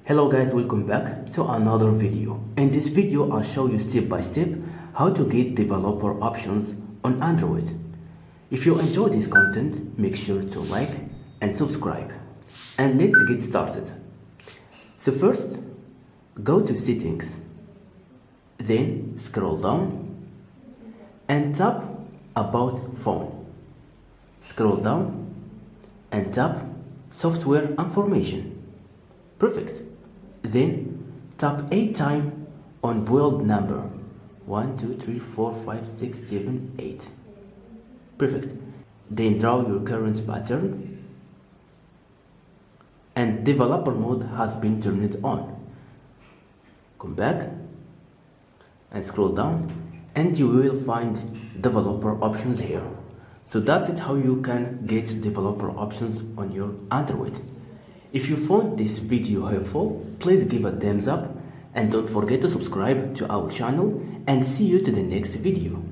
Hello guys, welcome back to another video. In this video I'll show you step by step how to get developer options on Android. If you enjoy this content, make sure to like and subscribe. And let's get started. So first, go to settings, then scroll down and tap about phone. Scroll down and tap software information. Perfect. Then tap 8 times on build number 1, 2, 3, 4, 5, 6, 7, 8. Perfect. Then draw your current pattern and developer mode has been turned on. Come back and scroll down and you will find developer options here. So that's it, how you can get developer options on your Android. If you found this video helpful, please give a thumbs up and don't forget to subscribe to our channel and see you to the next video.